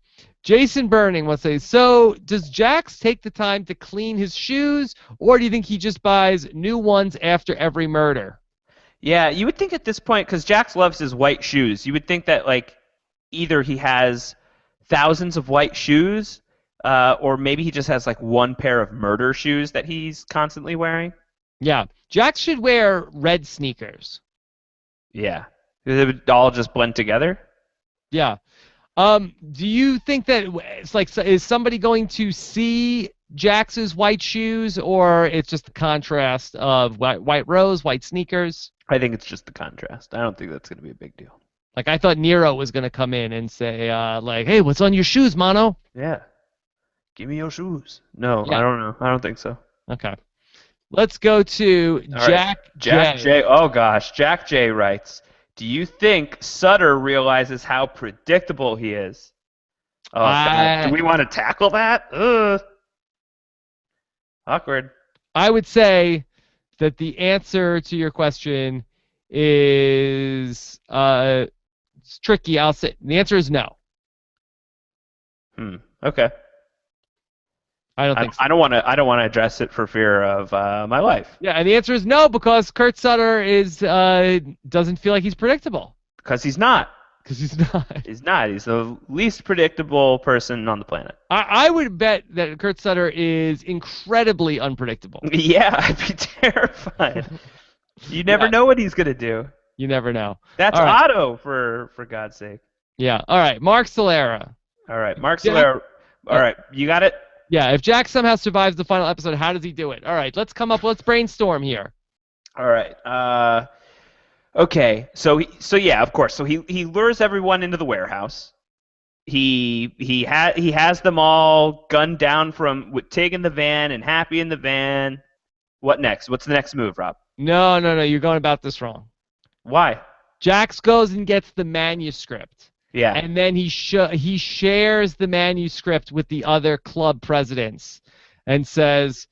Jason Burning wants to say, so does Jax take the time to clean his shoes, or do you think he just buys new ones after every murder? Yeah, you would think at this point, because Jax loves his white shoes, you would think that like either he has thousands of white shoes, or maybe he just has like one pair of murder shoes that he's constantly wearing. Yeah. Jax should wear red sneakers. Yeah. They would all just blend together. Yeah. Do you think that it's like, is somebody going to see Jax's white shoes, or it's just the contrast of white rose, white sneakers? I think it's just the contrast. I don't think that's going to be a big deal. Like, I thought Nero was going to come in and say, like, hey, what's on your shoes, Mono? Yeah. Give me your shoes. No, Yeah. I don't know. I don't think so. Okay. Let's go to All Jack right. Jack J. Oh, gosh. Jack J. writes, do you think Sutter realizes how predictable he is? Oh, God. Do we want to tackle that? Ugh. Awkward. I would say that the answer to your question is it's tricky. I'll say the answer is no. Okay. I don't think so. I don't want to address it for fear of my life. Yeah, and the answer is no, because Kurt Sutter doesn't feel like he's predictable. Because he's not. Because he's not. He's not. He's the least predictable person on the planet. I would bet that Kurt Sutter is incredibly unpredictable. Yeah, I'd be terrified. You never know what he's gonna do. You never know. That's All right. Otto, for God's sake. Yeah. All right. Mark Solera. All right, Mark Solera. All right, you got it. Yeah. If Jack somehow survives the final episode, how does he do it? All right. Let's brainstorm here. All right. Okay. So yeah, of course. So he lures everyone into the warehouse. He has them all gunned down with Tig in the van and Happy in the van. What next? What's the next move, Rob? No. You're going about this wrong. Why? Jax goes and gets the manuscript. Yeah. And then he shares the manuscript with the other club presidents and says,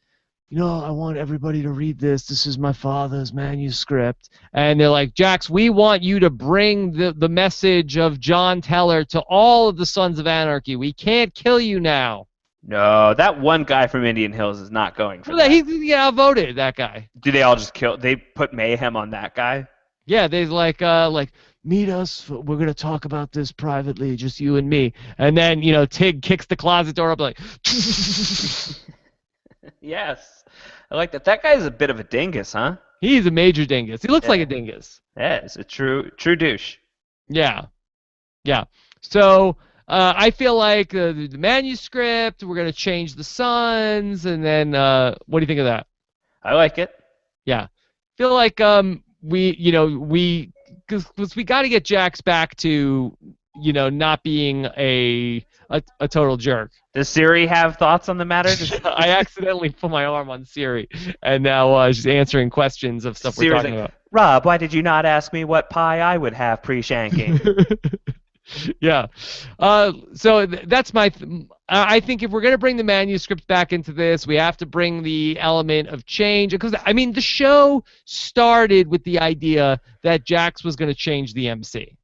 I want everybody to read this. This is my father's manuscript. And they're like, Jax, we want you to bring the message of John Teller to all of the Sons of Anarchy. We can't kill you now. No, that one guy from Indian Hills is not going for that. He outvoted, that guy. Do they all just kill? They put mayhem on that guy? Yeah, they like meet us. We're gonna talk about this privately, just you and me. And then Tig kicks the closet door up like. Yes, I like that. That guy's a bit of a dingus, huh? He's a major dingus. He looks like a dingus. Yeah, it's a true douche. Yeah. So I feel like the manuscript. We're gonna change the Sons, and then what do you think of that? I like it. Yeah, feel like because we got to get Jax back to not being a total jerk. Does Siri have thoughts on the matter? I accidentally put my arm on Siri, and now she's answering questions of stuff we're Siri's talking like, about. Rob, why did you not ask me what pie I would have pre-shanking? Yeah. So that's my. I think if we're going to bring the manuscript back into this, we have to bring the element of change. Because, I mean, the show started with the idea that Jax was going to change the MC.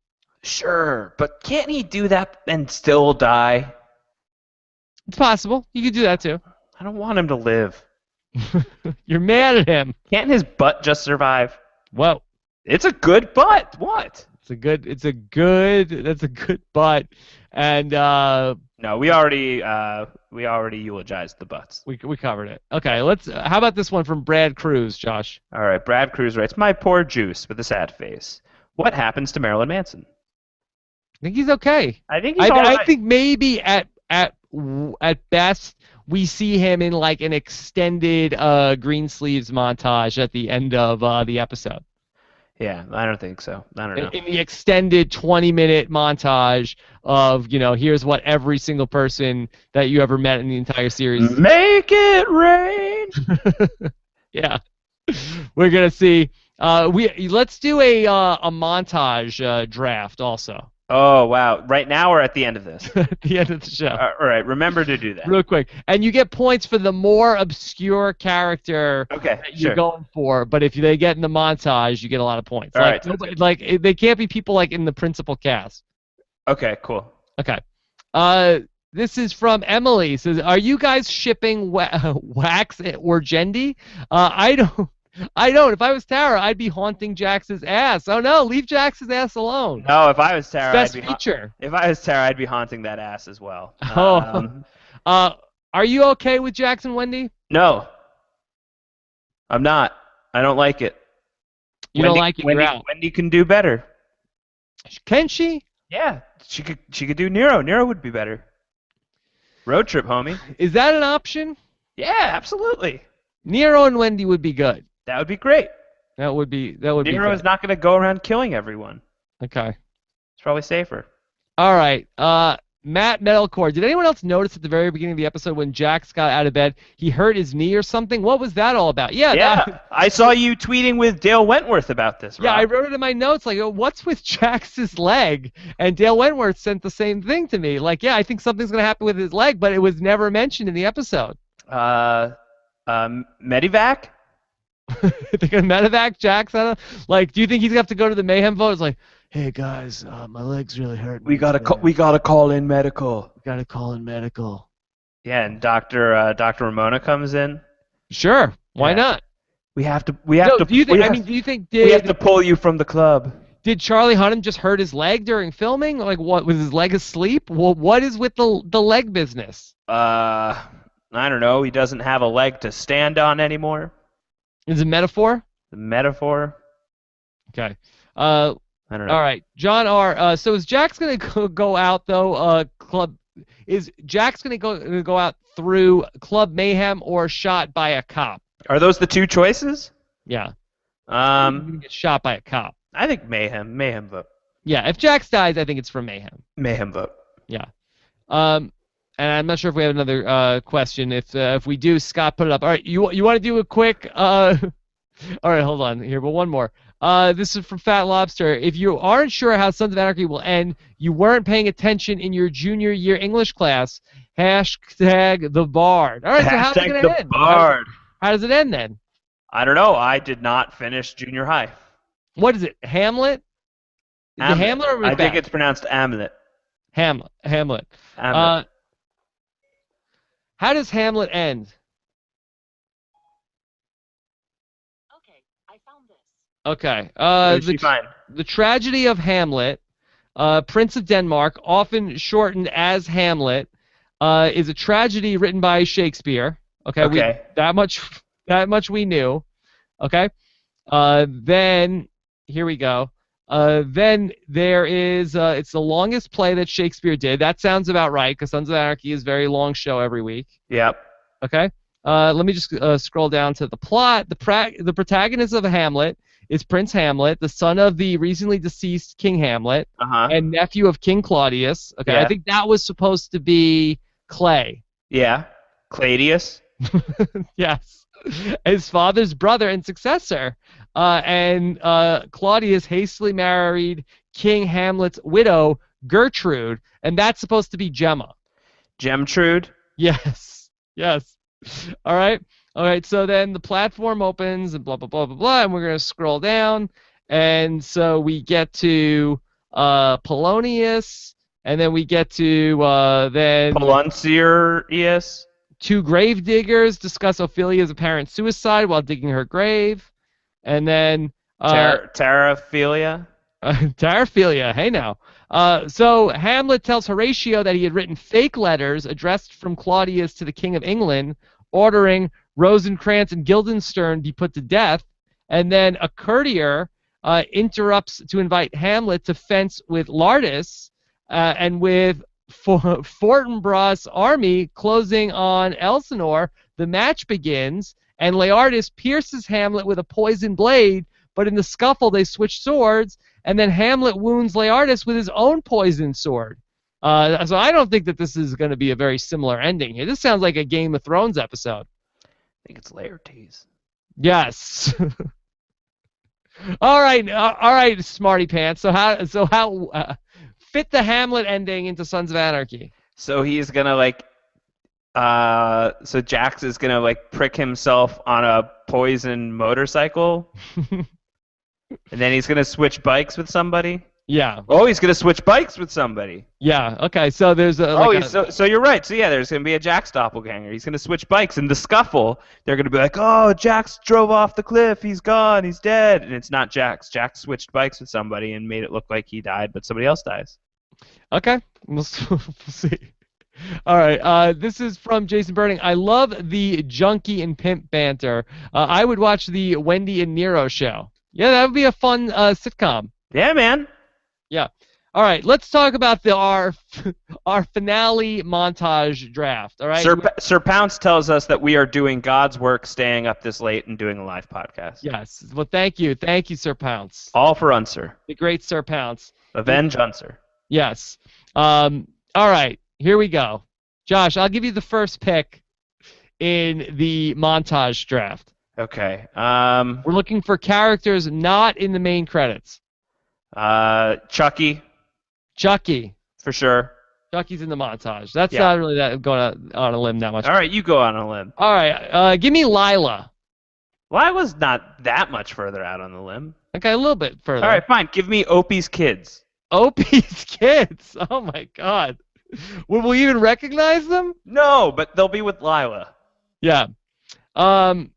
Sure, but can't he do that and still die? It's possible. You could do that, too. I don't want him to live. You're mad at him. Can't his butt just survive? Whoa. It's a good butt. What? That's a good butt. And no, we already eulogized the butts. We covered it. Okay, how about this one from Brad Cruz, Josh? All right, Brad Cruz writes, "My poor Juice," with a sad face. What happens to Marilyn Manson? I think he's okay. I think he's all right. I think maybe at best we see him in like an extended green sleeves montage at the end of the episode. Yeah, I don't think so. I don't know. In the extended 20-minute montage of, here's what every single person that you ever met in the entire series. Make it rain. Yeah. We're going to see. Let's do a montage draft also. Oh, wow. Right now or at the end of this? At the end of the show. All right, remember to do that. Real quick. And you get points for the more obscure character that you're going for, but if they get in the montage, you get a lot of points. All right. They can't be people like in the principal cast. Okay, cool. Okay. This is from Emily. It says, are you guys shipping Wax or Jendi? I don't. If I was Tara, I'd be haunting Jax's ass. Oh no, leave Jax's ass alone. No, if I was Tara, Best feature. If I was Tara, I'd be haunting that ass as well. Are you okay with Jax and Wendy? No, I'm not. I don't like it. You don't like it? You're out. Wendy can do better. Can she? Yeah, she could do Nero. Nero would be better. Road trip, homie. Is that an option? Yeah, absolutely. Nero and Wendy would be good. That would be great. That would be Nero is not going to go around killing everyone. Okay. It's probably safer. All right. Matt Metalcore. Did anyone else notice at the very beginning of the episode when Jax got out of bed, he hurt his knee or something? What was that all about? Yeah. I saw you tweeting with Dale Wentworth about this, Rob. Yeah, I wrote it in my notes, like, what's with Jax's leg? And Dale Wentworth sent the same thing to me. Like, yeah, I think something's going to happen with his leg, but it was never mentioned in the episode. Medivac? They're going to medevac Jax? Do you think he's going to have to go to the Mayhem vote? It's like, hey, guys, my leg's really hurting. We gotta call in medical. We gotta call in medical. Yeah, and Dr. Ramona comes in. Sure, why not? We have to. Do you think we have to pull you from the club? Did Charlie Hunnam just hurt his leg during filming? Like, what was his leg asleep? Well, what is with the leg business? I don't know. He doesn't have a leg to stand on anymore. Is it a metaphor? The metaphor. Okay. I don't know. All right, John R. So is Jax gonna go out though? Is Jax gonna go out through Club Mayhem or shot by a cop? Are those the two choices? Yeah. Get shot by a cop. I think Mayhem. Mayhem vote. Yeah. If Jax dies, I think it's for Mayhem. Mayhem vote. Yeah. And I'm not sure if we have another question. If we do, Scott, put it up. All right. You want to do a quick? All right. Hold on here, but one more. This is from Fat Lobster. If you aren't sure how Sons of Anarchy will end, you weren't paying attention in your junior year English class. Hashtag the Bard. All right, so how's it going to end? Bard. How does it end then? I don't know. I did not finish junior high. What is it? Hamlet? Is it Hamlet or Macbeth? I think it's pronounced Hamlet. Hamlet. How does Hamlet end? Okay. The tragedy of Hamlet, Prince of Denmark, often shortened as Hamlet, is a tragedy written by Shakespeare. Okay. That much we knew. Okay. Then here we go. Then there is it's the longest play that Shakespeare did. That sounds about right because Sons of Anarchy is a very long show every week. Yep. Okay. Let me just scroll down to the plot. The protagonist of Hamlet is Prince Hamlet, the son of the recently deceased King Hamlet, Uh-huh. and nephew of King Claudius. Okay, I Yeah. think that was supposed to be Clay. Yeah. Claudius. Yes. His father's brother and successor. And Claudius hastily married King Hamlet's widow, Gertrude, and that's supposed to be Gemma. Gemtrude. Yes. Yes. All right. All right. So then the platform opens and blah, blah, blah, blah, blah. And we're going to scroll down. And so we get to Polonius. And then we get to then Polonceus. two grave diggers discuss Ophelia's apparent suicide while digging her grave. And then Terraphilia. Terraphilia, hey now. So Hamlet tells Horatio that he had written fake letters addressed from Claudius to the King of England, ordering Rosencrantz and Guildenstern be put to death. And then a courtier interrupts to invite Hamlet to fence with Lardus, and with Fortinbras's army closing on Elsinore, the match begins, and Leardus pierces Hamlet with a poisoned blade, but in the scuffle they switch swords, and then Hamlet wounds Leardus with his own poisoned sword. So I don't think that this is going to be a very similar ending here. This sounds like a Game of Thrones episode. I think it's Laertes. Yes. All right, smarty pants. So how fit the Hamlet ending into Sons of Anarchy? So he's gonna so Jax is gonna prick himself on a poison motorcycle, and then he's gonna switch bikes with somebody. Yeah. Oh, he's gonna switch bikes with somebody. Yeah. Okay. So there's a. So you're right. So yeah, there's gonna be a Jax doppelganger. He's gonna switch bikes. In the scuffle, they're gonna be like, "Oh, Jax drove off the cliff. He's gone. He's dead." And it's not Jax. Jax switched bikes with somebody and made it look like he died, but somebody else dies. Okay. We'll see. All right. This is from Jason Burning. I love the junkie and pimp banter. I would watch the Wendy and Nero show. Yeah, that would be a fun sitcom. Yeah, man. Yeah. All right. Let's talk about our finale montage draft. All right. Sir Pounce tells us that we are doing God's work, staying up this late and doing a live podcast. Yes. Well, thank you, Sir Pounce. All for Unser. The great Sir Pounce. Avenge Unser. Yes. All right. Here we go. Josh, I'll give you the first pick in the montage draft. Okay. We're looking for characters not in the main credits. Chucky. Chucky. For sure. Chucky's in the montage. That's not really that going on a limb that much. All right, you go on a limb. All right. Give me Lila. Lila's not that much further out on the limb. Okay, a little bit further. All right, fine. Give me Opie's kids. Opie's kids. Oh my God. Will we even recognize them? No, but they'll be with Lila. Yeah. Can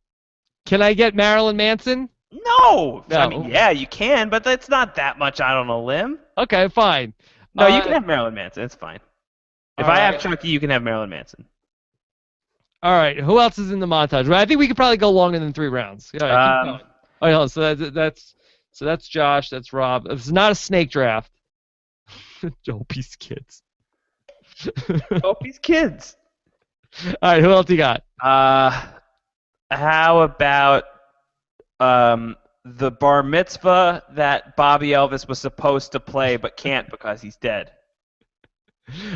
I get Marilyn Manson? No. No. I mean, yeah, you can, but that's not that much out on a limb. Okay, fine. No, you can have Marilyn Manson. It's fine. If I have right. Chucky, you can have Marilyn Manson. All right. Who else is in the montage? Well, I think we could probably go longer than 3 rounds. All right, keep going. All right, hold on. So that's Josh. That's Rob. It's not a snake draft. Opie's kids. Opie's kids. All right. Who else you got? How about the bar mitzvah that Bobby Elvis was supposed to play but can't because he's dead?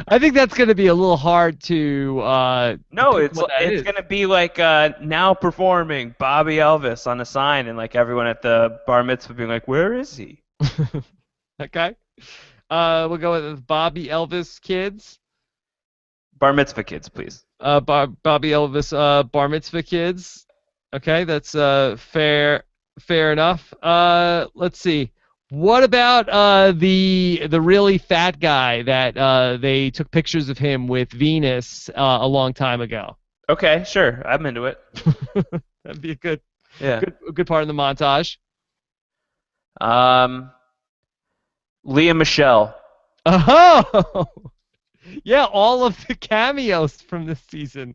I think that's going to be a little hard to. No, it's going to be like now performing Bobby Elvis on a sign, and like everyone at the bar mitzvah being like, "Where is he?" Okay. We'll go with Bobby Elvis kids. Bar mitzvah kids, please. Bobby Elvis bar mitzvah kids. Okay, that's fair enough. Let's see. What about the really fat guy that they took pictures of him with Venus a long time ago? Okay, sure. I'm into it. That'd be a good part of the montage. Leah Michelle. Oh, yeah, all of the cameos from this season.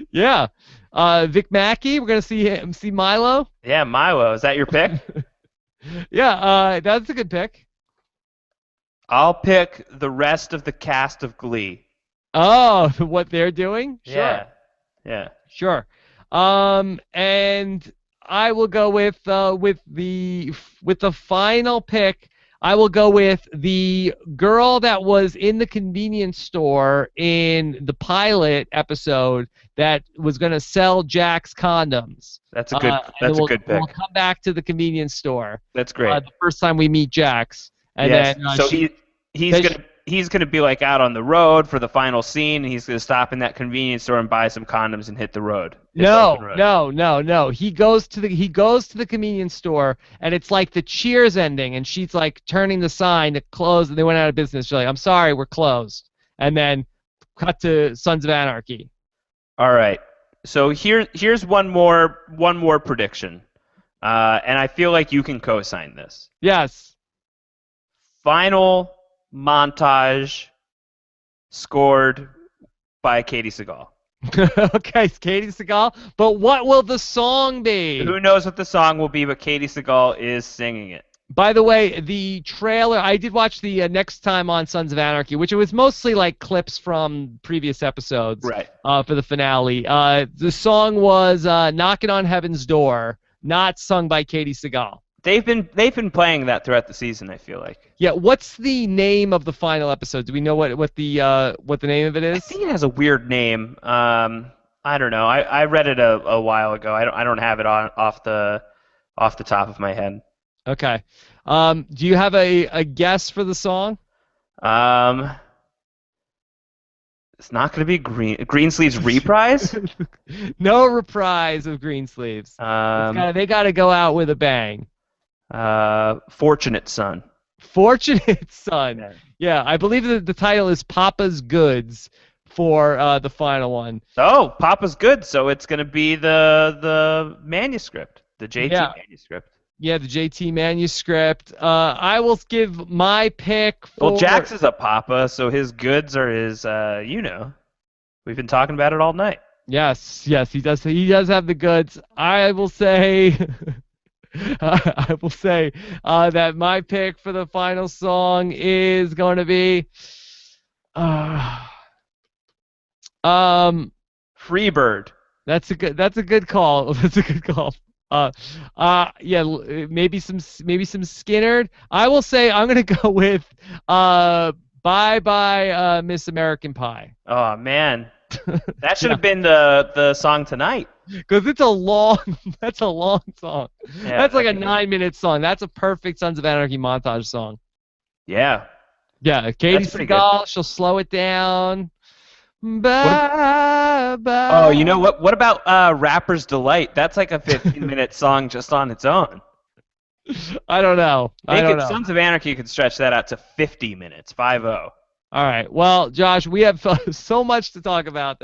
Yeah, Vic Mackey. We're gonna see Milo. Yeah, Milo. Is that your pick? Yeah, that's a good pick. I'll pick the rest of the cast of Glee. Oh, what they're doing? Sure. Yeah. Yeah. Sure. And I will go with the final pick. I will go with the girl that was in the convenience store in the pilot episode that was going to sell Jack's condoms. That's a good. And That's a we'll, good we'll pick. come back to the convenience store. That's great. The first time we meet Jax, and Yes. then So he's gonna be like out on the road for the final scene, and he's gonna stop in that convenience store and buy some condoms and hit the road. No. He goes to the convenience store, and it's like the Cheers ending, and she's like turning the sign to close, and they went out of business. She's like, "I'm sorry, we're closed." And then cut to Sons of Anarchy. All right. So here's one more prediction, and I feel like you can co-sign this. Yes. Final montage scored by Katie Seagal. Okay, it's Katie Seagal. But what will the song be? Who knows what the song will be, but Katie Seagal is singing it. By the way, the trailer, I did watch the next time on Sons of Anarchy, which it was mostly like clips from previous episodes Right. For the finale. The song was Knocking on Heaven's Door, not sung by Katie Seagal. They've been playing that throughout the season, I feel like. Yeah, what's the name of the final episode? Do we know what the name of it is? I think it has a weird name. I don't know. I read it a while ago. I don't have it off the top of my head. Okay. Do you have a guess for the song? It's not going to be Greensleeves Reprise. No reprise of Greensleeves. They got to go out with a bang. Fortunate Son. Fortunate Son. Yeah, I believe that the title is Papa's Goods for the final one. Oh, Papa's Good. So it's going to be the manuscript, the JT manuscript. Yeah, the JT manuscript. I will give my pick for... Well, Jax is a Papa, so his goods are his, we've been talking about it all night. Yes, he does. He does have the goods. I will say... I will say that my pick for the final song is going to be Freebird. That's a good call. That's a good call. Yeah, maybe some Skinnerd. I will say I'm going to go with Bye Bye Miss American Pie. Oh man. That should have been the song tonight. Because it's a long, that's a long song. Yeah, that's like a 9-minute song. That's a perfect Sons of Anarchy montage song. Yeah. Yeah, Katie Seagal, she'll slow it down. Bye, bye. Oh, you know what? What about Rapper's Delight? That's like a 15-minute song just on its own. I don't know. Sons of Anarchy could stretch that out to 50 minutes, 5-0. All right. Well, Josh, we have so much to talk about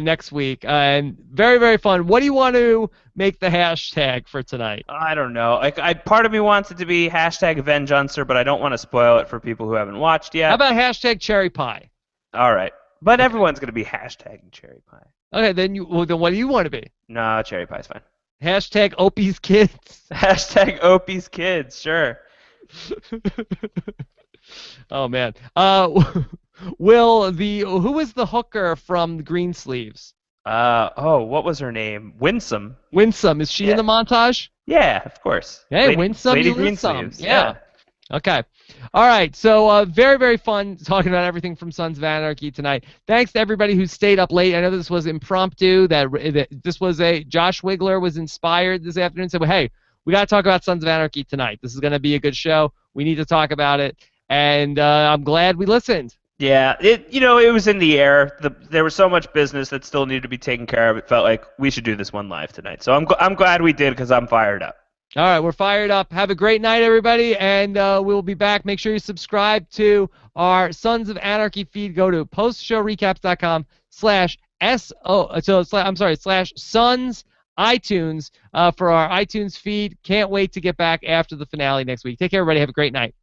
next week, and very, very fun. What do you want to make the hashtag for tonight? I don't know. Like, part of me wants it to be hashtag Avenge Unser, but I don't want to spoil it for people who haven't watched yet. How about hashtag Cherry Pie? All right. But everyone's going to be hashtagging Cherry Pie. Okay, then what do you want to be? No, Cherry Pie's fine. Hashtag Opie's Kids. Hashtag Opie's Kids, sure. Oh man. Who was the hooker from Greensleeves? What was her name? Winsome. Winsome. Is she in the montage? Yeah, of course. Hey, Winsome. Lady Greensleeves. Yeah. Okay. All right. So very, very fun talking about everything from Sons of Anarchy tonight. Thanks to everybody who stayed up late. I know this was impromptu. That this was Josh Wigler was inspired this afternoon. Said, well, hey, we got to talk about Sons of Anarchy tonight. This is going to be a good show. We need to talk about it. And I'm glad we listened. Yeah, it was in the air. There was so much business that still needed to be taken care of. It felt like we should do this one live tonight. So I'm glad we did because I'm fired up. All right, we're fired up. Have a great night, everybody, and we'll be back. Make sure you subscribe to our Sons of Anarchy feed. Go to postshowrecaps.com/Sons iTunes for our iTunes feed. Can't wait to get back after the finale next week. Take care, everybody. Have a great night.